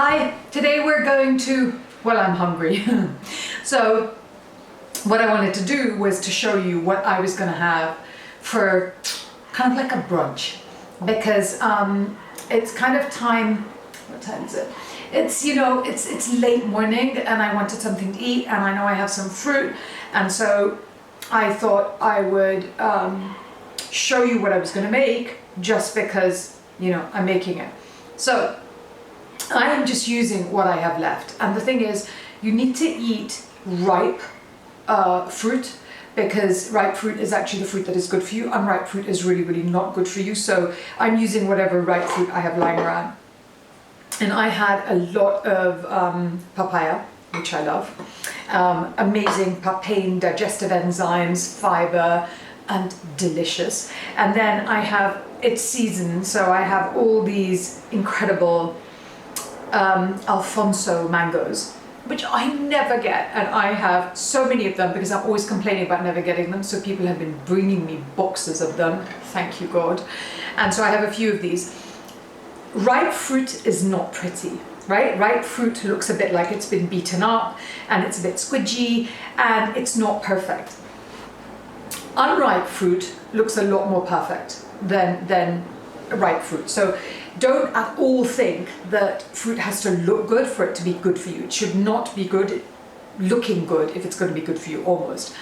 Hi, today we're going to, well, I'm hungry. So what I wanted to do was to show you what I was going to have for kind of like a brunch, because it's kind of time. What time is it? It's, you know, it's late morning and I wanted something to eat, and I know I have some fruit, and so I thought I would show you what I was going to make, just because, you know, I'm making it. So I am just using what I have left, and the thing is, you need to eat ripe fruit, because ripe fruit is actually the fruit that is good for you. Unripe fruit is really, really not good for you. So I'm using whatever ripe fruit I have lying around. And I had a lot of papaya, which I love. Amazing papain, digestive enzymes, fiber, and delicious. And then I have, it's seasoned, so I have all these incredible Alfonso mangoes, which I never get, and I have so many of them because I'm always complaining about never getting them. So people have been bringing me boxes of them, thank you God. And so I have a few of these. Ripe fruit is not pretty, right? Ripe fruit looks a bit like it's been beaten up, and it's a bit squidgy, and it's not perfect. Unripe fruit looks a lot more perfect than ripe fruit. So don't at all think that fruit has to look good for it to be good for you. It should not be looking good if it's going to be good for you, almost.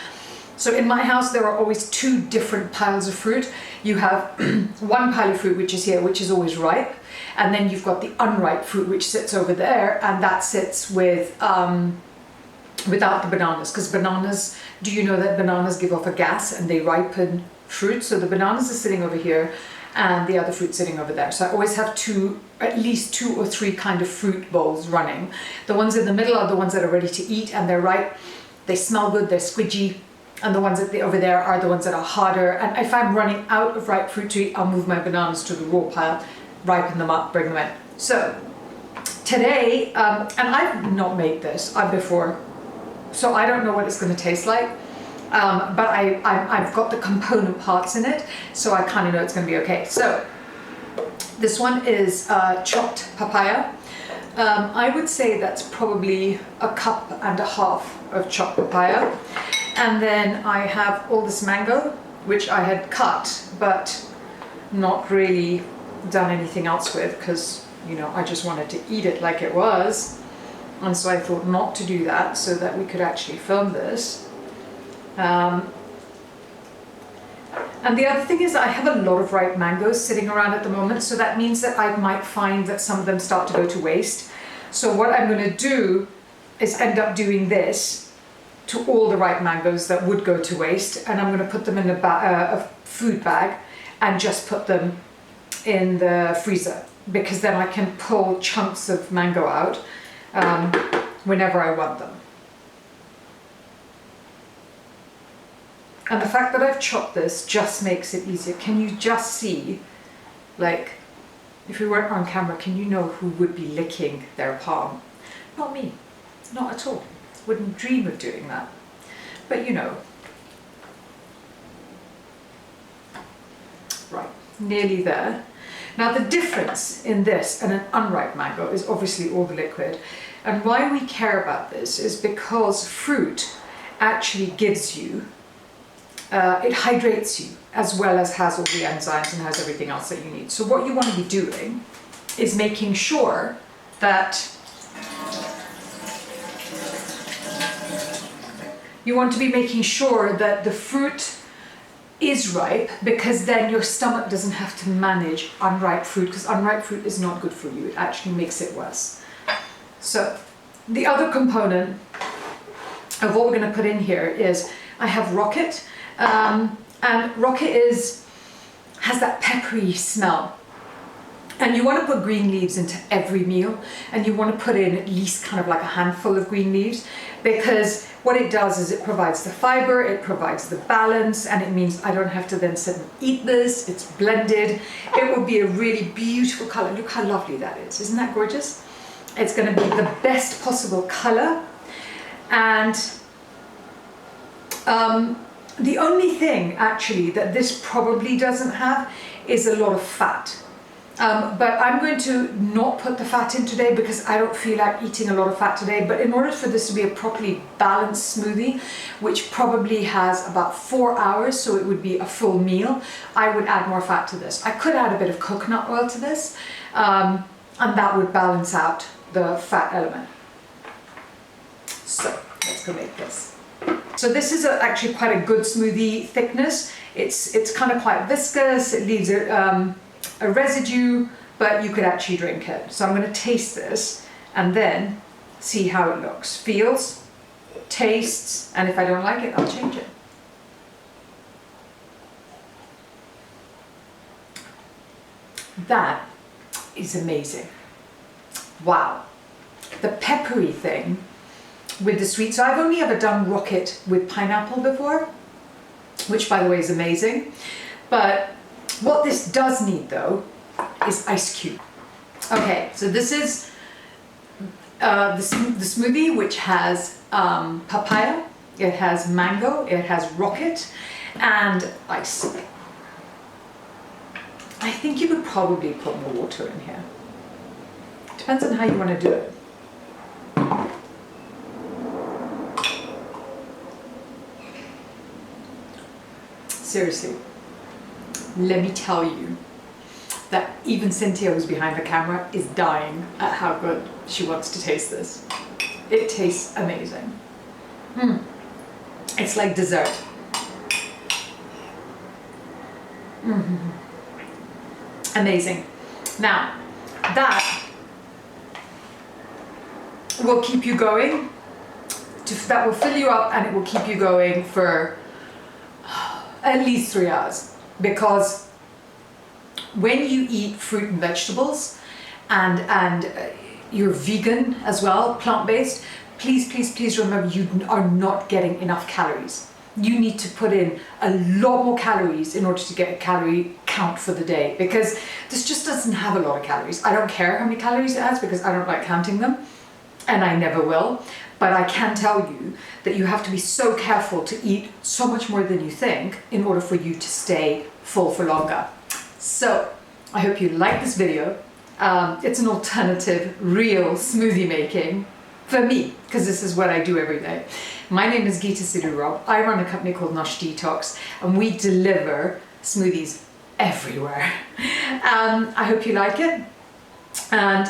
So in my house, there are always two different piles of fruit. You have one pile of fruit, which is here, which is always ripe. And then you've got the unripe fruit, which sits over there, and that sits with without the bananas, because bananas, do you know that bananas give off a gas and they ripen fruit? So the bananas are sitting over here and the other fruit sitting over there. So I always have at least two or three kind of fruit bowls running. The ones in the middle are the ones that are ready to eat, and they're ripe. They smell good, they're squidgy. And the ones over there are the ones that are harder. And if I'm running out of ripe fruit to eat, I'll move my bananas to the raw pile, ripen them up, bring them in. So today, and I've not made this before, so I don't know what it's going to taste like. But I've got the component parts in it, so I kind of know it's going to be okay. So this one is chopped papaya. I would say that's probably 1.5 cups of chopped papaya. And then I have all this mango, which I had cut, but not really done anything else with, because, you know, I just wanted to eat it like it was. And so I thought not to do that, so that we could actually film this. And the other thing is, I have a lot of ripe mangoes sitting around at the moment, so that means that I might find that some of them start to go to waste. So what I'm going to do is end up doing this to all the ripe mangoes that would go to waste, and I'm going to put them in a food bag and just put them in the freezer, because then I can pull chunks of mango out whenever I want them. And the fact that I've chopped this just makes it easier. Can you just see, like, if we weren't on camera, can you know who would be licking their palm? Not me, not at all. Wouldn't dream of doing that. But you know. Right, nearly there. Now the difference in this and an unripe mango is obviously all the liquid. And why we care about this is because fruit actually gives you, it hydrates you, as well as has all the enzymes and has everything else that you need. So what you want to be doing is making sure that the fruit is ripe, because then your stomach doesn't have to manage unripe fruit, because unripe fruit is not good for you. It actually makes it worse. So the other component of what we're going to put in here is, I have rocket, and rocket has that peppery smell. And you want to put green leaves into every meal, and you want to put in at least kind of like a handful of green leaves, because what it does is it provides the fiber, it provides the balance, and it means I don't have to then sit and eat this. It's blended. It will be a really beautiful color. Look how lovely that is. Isn't that gorgeous? It's going to be the best possible color. And the only thing actually that this probably doesn't have is a lot of fat. But I'm going to not put the fat in today because I don't feel like eating a lot of fat today. But in order for this to be a properly balanced smoothie, which probably has about 4 hours, so it would be a full meal, I would add more fat to this. I could add a bit of coconut oil to this, and that would balance out the fat element. So let's go make this. So this is actually quite a good smoothie thickness. It's kind of quite viscous. It leaves a residue, but you could actually drink it. So I'm going to taste this and then see how it looks, feels, tastes, and if I don't like it, I'll change it. That is amazing. Wow. The peppery thing with the sweet. So I've only ever done rocket with pineapple before, which by the way is amazing. But what this does need though is ice cube. Okay, so this is the smoothie, which has papaya, it has mango, it has rocket, and ice. I think you could probably put more water in here. Depends on how you want to do it. Seriously, let me tell you that even Cynthia, who's behind the camera, is dying at how good she wants to taste this. It tastes amazing. It's like dessert. Amazing. Now, that will keep you going. That will fill you up and it will keep you going for at least 3 hours, because when you eat fruit and vegetables and you're vegan as well, plant-based, please remember you are not getting enough calories. You need to put in a lot more calories in order to get a calorie count for the day, because this just doesn't have a lot of calories. I don't care how many calories it has because I don't like counting them, and I never will. But I can tell you that you have to be so careful to eat so much more than you think in order for you to stay full for longer. So I hope you like this video. It's an alternative, real smoothie making for me, because this is what I do every day. My name is Geeta Sidhu-Robb. I run a company called Nosh Detox, and we deliver smoothies everywhere. I hope you like it, and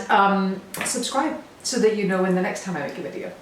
subscribe so that you know when the next time I make a video.